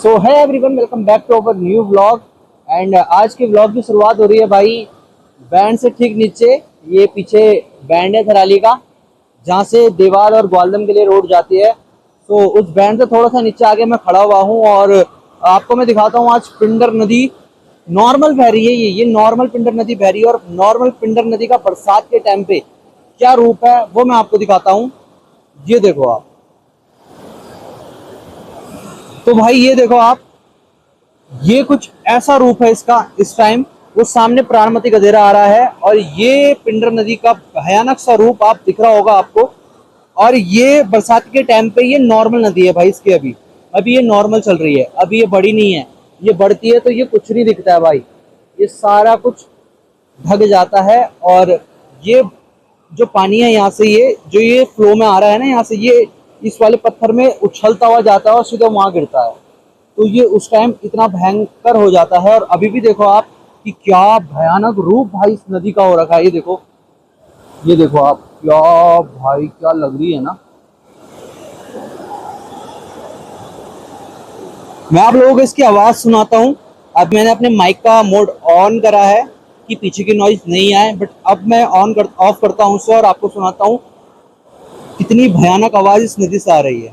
So hi everyone, welcome back to our new vlog. And आज के vlog की शुरुआत हो रही है भाई बैंड से ठीक नीचे। ये पीछे बैंड है थराली का, जहाँ से देवाल और ग्वालदम के लिए रोड जाती है। तो उस बैंड से थोड़ा सा नीचे आगे मैं खड़ा हुआ हूँ और आपको मैं दिखाता हूँ आज पिंडर नदी नॉर्मल बह रही है। ये नॉर्मल पिंडर नदी बह रही है और नॉर्मल पिंडर नदी का बरसात के टाइम पे क्या रूप है वो मैं आपको दिखाता हूँ। ये देखो आप, तो भाई ये देखो आप, ये कुछ ऐसा रूप है इसका इस टाइम। वो सामने प्राणमती गधेरा आ रहा है और ये पिंडर नदी का भयानक सा रूप आप दिख रहा होगा आपको। और ये बरसात के टाइम पे ये नॉर्मल नदी है भाई इसकी। अभी ये नॉर्मल चल रही है, अभी ये बड़ी नहीं है। ये बढ़ती है तो ये कुछ नहीं दिखता है भाई, ये सारा कुछ ढक जाता है। और ये जो पानी है यहाँ से, ये जो ये फ्लो में आ रहा है ना यहाँ से, ये इस वाले पत्थर में उछलता हुआ जाता है और सीधा वहां गिरता है। तो ये उस टाइम इतना भयंकर हो जाता है। और अभी भी देखो आप कि क्या भयानक रूप भाई इस नदी का हो रखा है। ये देखो आप, क्या भाई क्या लग रही है ना। मैं आप लोगों को इसकी आवाज सुनाता हूँ। अब मैंने अपने माइक का मोड ऑन करा है कि पीछे की नॉइज नहीं आए, बट अब मैं ऑफ करता हूँ उसे और आपको सुनाता हूँ कितनी भयानक आवाज इस नदी से आ रही है।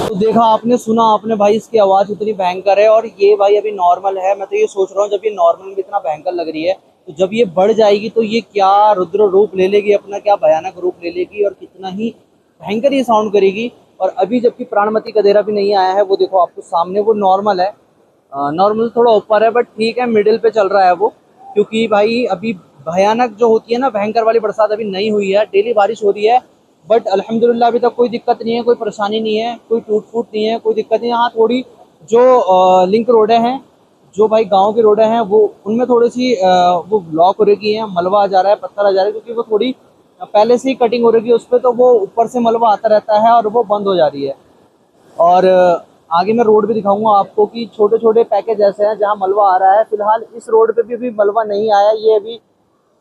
तो देखा आपने, सुना आपने भाई, इसकी आवाज इतनी भयंकर है। और ये भाई अभी नॉर्मल है। मैं तो ये सोच रहा हूँ जब ये नॉर्मल में इतना भयंकर लग रही है, तो जब ये बढ़ जाएगी तो ये क्या रुद्र रूप ले लेगी अपना, क्या भयानक रूप ले लेगी और कितना ही भयंकर ये साउंड करेगी। और अभी जबकि प्राणमती गधेरा भी नहीं आया है, वो देखो आपको सामने, वो नॉर्मल है। नॉर्मल थोड़ा ऊपर है बट ठीक है, मिडिल पे चल रहा है वो। क्योंकि भाई अभी भयानक जो होती है ना, भयंकर वाली बरसात अभी नहीं हुई है। डेली बारिश हो रही है बट अल्हम्दुलिल्लाह अभी तक कोई दिक्कत नहीं है, कोई परेशानी नहीं है, कोई टूट फूट नहीं है, कोई दिक्कत नहीं है। हाँ, थोड़ी जो लिंक रोडें हैं, जो भाई गांव की रोडें हैं, वो उनमें थोड़ी सी वो ब्लॉक हो रही है, मलबा आ जा रहा है, पत्थर आ जा रहा है, क्योंकि वो थोड़ी पहले से ही कटिंग हो रही है उस पर, तो वो ऊपर से मलबा आता रहता है और वो बंद हो जा रही है। और आगे मैं रोड भी दिखाऊंगा आपको कि छोटे छोटे पैकेज ऐसे हैं जहाँ मलबा आ रहा है। फिलहाल इस रोड पे भी अभी मलबा नहीं आया, ये अभी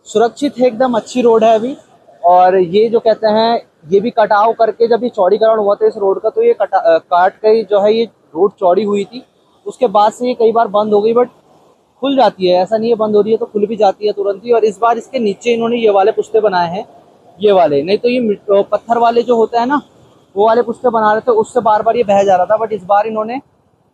सुरक्षित है, एकदम अच्छी रोड है अभी। और ये जो कहते हैं, ये भी कटाव करके जब ये चौड़ीकरण हुआ था इस रोड का, तो ये काट के जो है ये रोड चौड़ी हुई थी। उसके बाद से ये कई बार बंद हो गई, बट खुल जाती है, ऐसा नहीं है बंद हो रही है, तो खुल भी जाती है तुरंत ही। और इस बार इसके नीचे इन्होंने ये वाले पुश्ते बनाए हैं, ये वाले, नहीं तो ये पत्थर वाले जो होते हैं ना, वो वाले पुश्ते बना रहे थे, उससे बार बार ये बह जा रहा था। बट इस बार इन्होंने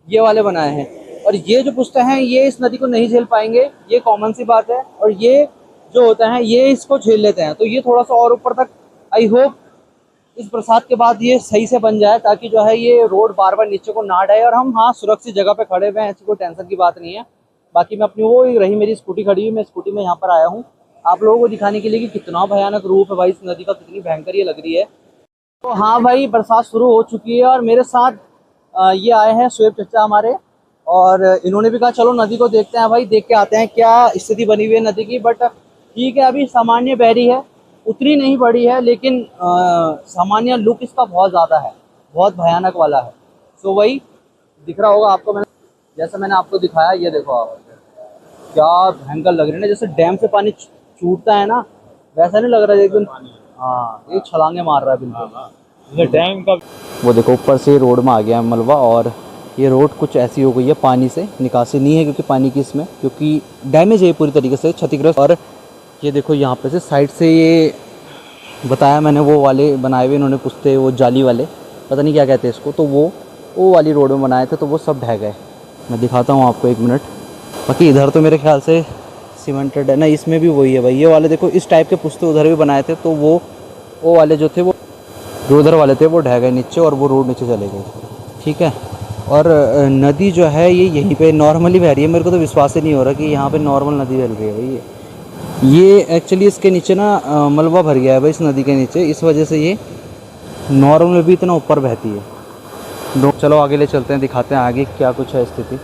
ये वाले बनाए हैं। और ये जो पुश्ते हैं ये इस नदी को नहीं झेल पाएंगे, ये कॉमन सी बात है। और ये जो होते हैं ये इसको झेल लेते हैं, तो ये थोड़ा सा और ऊपर तक, आई होप इस बरसात के बाद ये सही से बन जाए, ताकि जो है ये रोड बार बार नीचे को ना ढाए और हम, हाँ, सुरक्षित जगह पे खड़े हुए हैं, ऐसी कोई टेंशन की बात नहीं है। बाकी मैं अपनी, वो रही मेरी स्कूटी खड़ी हुई, मैं स्कूटी में यहाँ पर आया हूँ आप लोगों को दिखाने के लिए कि कितना भयानक रूप है भाई इस नदी का, कितनी भयंकर ये लग रही है। तो हाँ भाई, बरसात शुरू हो चुकी है और मेरे साथ ये आए हैं शुएब चचा हमारे। और इन्होंने भी कहा चलो नदी को देखते हैं भाई, देख के आते हैं क्या स्थिति बनी हुई है नदी की। बट ठीक है, अभी सामान्य बहरी है, उतनी नहीं बड़ी है, लेकिन सामान्य लुक इसका बहुत ज़्यादा है, बहुत भयानक वाला है। सो वही दिख रहा होगा आपको, मैंने जैसा मैंने आपको दिखाया, ये देखो आप, क्या भयंकर लग रही है ना, जैसे डैम से पानी छूटता है ना, वैसा नहीं लग रहा है एकदम। हाँ, ये छलांगे मार रहा है बिल्कुल, ये डैम का। वो देखो ऊपर से रोड में आ गया है मलबा, और ये रोड कुछ ऐसी हो गई है, पानी से निकासी नहीं है क्योंकि पानी की इसमें, क्योंकि डैमेज है पूरी तरीके से, क्षतिग्रस्त। और ये देखो यहाँ पे से साइड से, ये बताया मैंने, वो वाले बनाए हुए इन्होंने पुश्ते, वो जाली वाले, पता नहीं क्या कहते हैं इसको, तो वो वाली रोड में बनाए थे, तो वो सब ढह गए। मैं दिखाता हूँ आपको एक मिनट। बाकी इधर तो मेरे ख्याल से सीमेंटेड है ना, इसमें भी वही है भाई। ये वाले देखो, इस टाइप के पुश्ते उधर भी बनाए थे, तो वो वाले जो थे, वो जो उधर वाले थे वो ढह गए नीचे और वो रोड नीचे चले गए। ठीक है। और नदी जो है ये यहीं पे नॉर्मली बह रही है। मेरे को तो विश्वास ही नहीं हो रहा कि यहाँ पे नॉर्मल नदी बह रही है भाई। ये एक्चुअली इसके नीचे ना मलबा भर गया है भाई इस नदी के नीचे, इस वजह से ये नॉर्मल भी इतना ऊपर बहती है। चलो आगे ले चलते हैं, दिखाते हैं आगे क्या कुछ है स्थिति।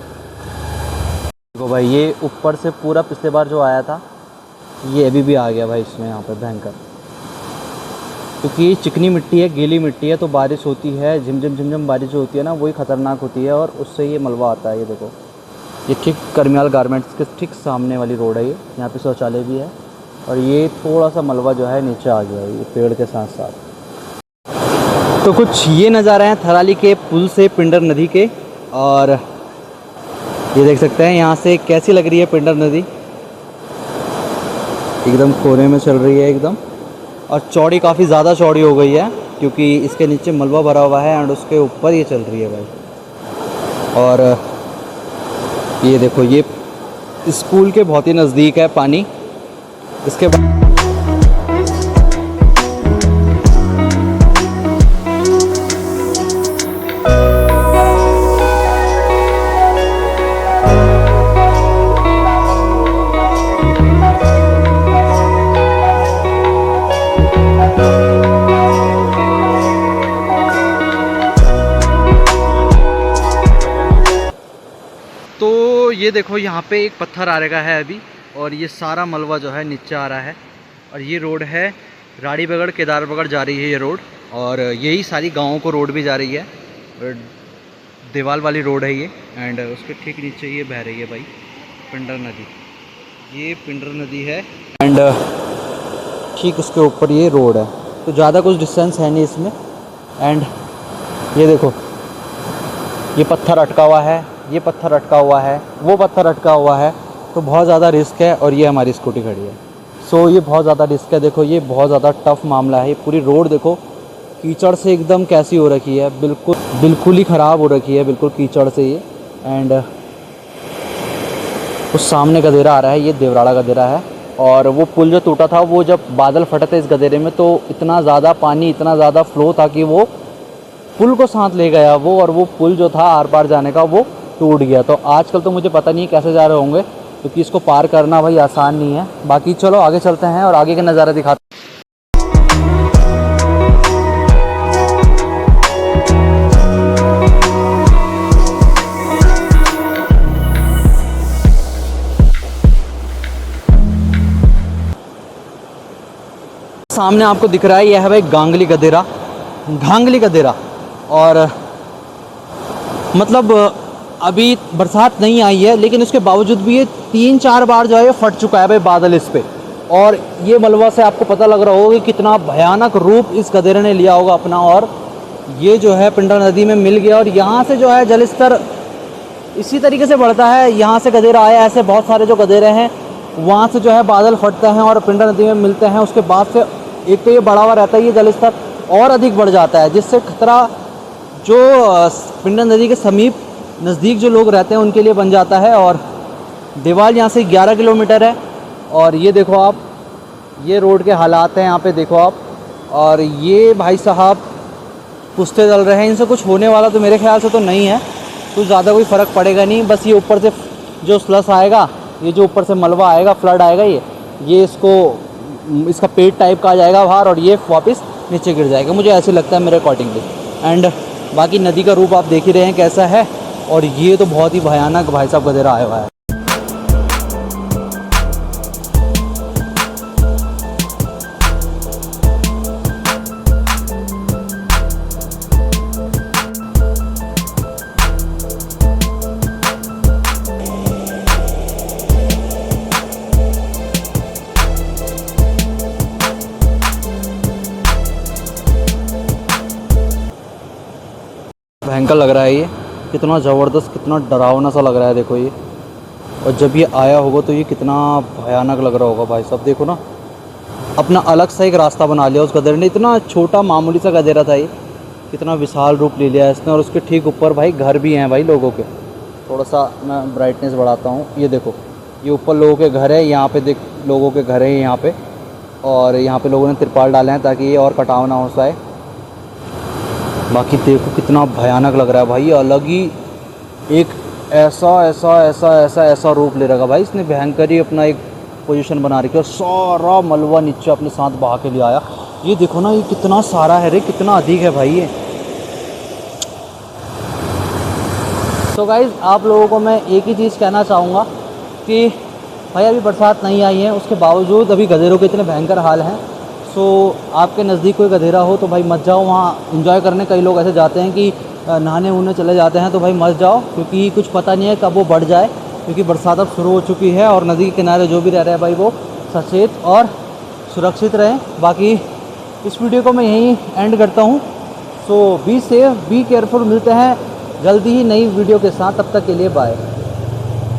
देखो भाई, ये ऊपर से पूरा पिछले बार जो आया था, ये अभी भी आ गया भाई इसमें, यहाँ पर भयंकर। क्योंकि ये चिकनी मिट्टी है, गीली मिट्टी है, तो बारिश होती है, झिमझिम बारिश जो होती है ना, वही ख़तरनाक होती है और उससे ये मलबा आता है। ये देखो, ये ठीक करमियाल गारमेंट्स के ठीक सामने वाली रोड है ये, यहाँ पे शौचालय भी है। और ये थोड़ा सा मलबा जो है नीचे आ गया है ये पेड़ के साथ साथ। तो कुछ ये नज़ारे हैं थराली के पुल से पिंडर नदी के। और ये देख सकते हैं यहाँ से कैसी लग रही है पिंडर नदी, एकदम कोने में चल रही है एकदम। और चौड़ी काफ़ी ज़्यादा चौड़ी हो गई है क्योंकि इसके नीचे मलबा भरा हुआ है एंड उसके ऊपर ये चल रही है भाई। और ये देखो ये स्कूल के बहुत ही नज़दीक है पानी। इसके बाद तो ये देखो यहाँ पे एक पत्थर आ रहा है अभी, और ये सारा मलबा जो है नीचे आ रहा है। और ये रोड है राड़ीबगड़ केदारबगड़ जा रही है ये रोड, और यही सारी गाँवों को रोड भी जा रही है। और दीवाल वाली रोड है ये, एंड उसके ठीक नीचे ये बह रही है भाई पिंडर नदी। ये पिंडर नदी है एंड ठीक उसके ऊपर ये रोड है, तो ज़्यादा कुछ डिस्टेंस है नहीं इसमें। एंड ये देखो ये पत्थर अटका हुआ है, ये पत्थर अटका हुआ है, वो पत्थर अटका हुआ है, तो बहुत ज़्यादा रिस्क है। और ये हमारी स्कूटी खड़ी है, सो ये बहुत ज़्यादा रिस्क है। देखो ये बहुत ज़्यादा टफ मामला है। ये पूरी रोड देखो कीचड़ से एकदम कैसी हो रखी है, बिल्कुल ही ख़राब हो रखी है, बिल्कुल कीचड़ से ये। एंड उस सामने गधेरा आ रहा है, ये देवराड़ा गधेरा है। और वो पुल जो टूटा था, वो जब बादल फटे थे इस गधेरे में, तो इतना ज़्यादा पानी, इतना ज़्यादा फ्लो था कि वो पुल को साथ ले गया वो, और वो पुल जो था आर पार जाने का वो टूट गया। तो आजकल तो मुझे पता नहीं कैसे जा रहे होंगे, क्योंकि इसको पार करना भाई आसान नहीं है। बाकी चलो आगे चलते हैं और आगे के नज़ारे दिखाते हैं। सामने आपको दिख रहा है यह है भाई गांगली गधेरा, घांगली गधेरा। और मतलब अभी बरसात नहीं आई है, लेकिन उसके बावजूद भी ये 3-4 बार जो है ये फट चुका है भाई बादल इस पे। और ये मलबा से आपको पता लग रहा होगा कि कितना भयानक रूप इस गधेरे ने लिया होगा अपना। और ये जो है पिंडर नदी में मिल गया, और यहाँ से जो है जल स्तर इसी तरीके से बढ़ता है। यहाँ से गधेरा आया, ऐसे बहुत सारे जो गधेरे हैं वहाँ से जो है बादल फटते हैं और पिंडर नदी में मिलते हैं। उसके बाद से एक तो ये बढ़ा हुआ रहता है, ये जल स्तर और अधिक बढ़ जाता है, जिससे खतरा जो पिंडर नदी के समीप नज़दीक जो लोग रहते हैं उनके लिए बन जाता है। और दीवाल यहाँ से 11 किलोमीटर है। और ये देखो आप, ये रोड के हालात हैं यहाँ पे देखो आप। और ये भाई साहब पुश्ते जल रहे हैं, इनसे कुछ होने वाला तो मेरे ख्याल से तो नहीं है, कुछ ज़्यादा कोई फ़र्क पड़ेगा नहीं। बस ये ऊपर से जो स्लस आएगा, ये जो ऊपर से मलबा आएगा, फ्लड आएगा, ये इसका पेट टाइप का आ जाएगा बाहर, और ये वापस नीचे गिर जाएगा, मुझे ऐसे लगता है मेरे अकॉर्डिंगली। एंड बाकी नदी का रूप आप देख ही रहे हैं कैसा है। और ये तो बहुत ही भयानक भाई साहब गधेरा आया हुआ है। भयंकर लग रहा है ये, कितना ज़बरदस्त, कितना डरावना सा लग रहा है देखो ये। और जब ये आया होगा तो ये कितना भयानक लग रहा होगा भाई साहब। देखो ना, अपना अलग सा एक रास्ता बना लिया उस गधेरे ने। इतना छोटा मामूली सा गधेरा था ये, कितना विशाल रूप ले लिया इसने। और उसके ठीक ऊपर भाई घर भी हैं भाई लोगों के। थोड़ा सा मैं ब्राइटनेस बढ़ाता हूँ, ये देखो ये ऊपर लोगों के घर है, यहाँ पे देख लोगों के घर है यहाँ पे। और यहाँ पे लोगों ने तिरपाल डाले हैं ताकि ये और कटाव ना हो पाए। बाकी देखो कितना भयानक लग रहा है भाई, अलग ही एक ऐसा रूप ले रखा भाई इसने। भयंकर ही अपना एक पोजीशन बना रखी है। सारा मलबा नीचे अपने साथ बहा के लिए आया। ये देखो ना, ये कितना सारा है रे, कितना अधिक है भाई ये। तो गाइज़ आप लोगों को मैं एक ही चीज़ कहना चाहूँगा कि भाई अभी बरसात नहीं आई है, उसके बावजूद अभी गधेरों के इतने भयंकर हाल हैं। सो आपके नज़दीक कोई गधेरा हो तो भाई मत जाओ वहाँ एंजॉय करने। कई लोग ऐसे जाते हैं कि नहाने वहाने चले जाते हैं, तो भाई मत जाओ, क्योंकि कुछ पता नहीं है कब वो बढ़ जाए। क्योंकि बरसात अब शुरू हो चुकी है और नदी के किनारे जो भी रह रहे हैं भाई वो सचेत और सुरक्षित रहें। बाकी इस वीडियो को मैं यहीं एंड करता हूँ। सो बी सेफ, बी केयरफुल। मिलते हैं जल्दी ही नई वीडियो के साथ, तब तक के लिए बाय।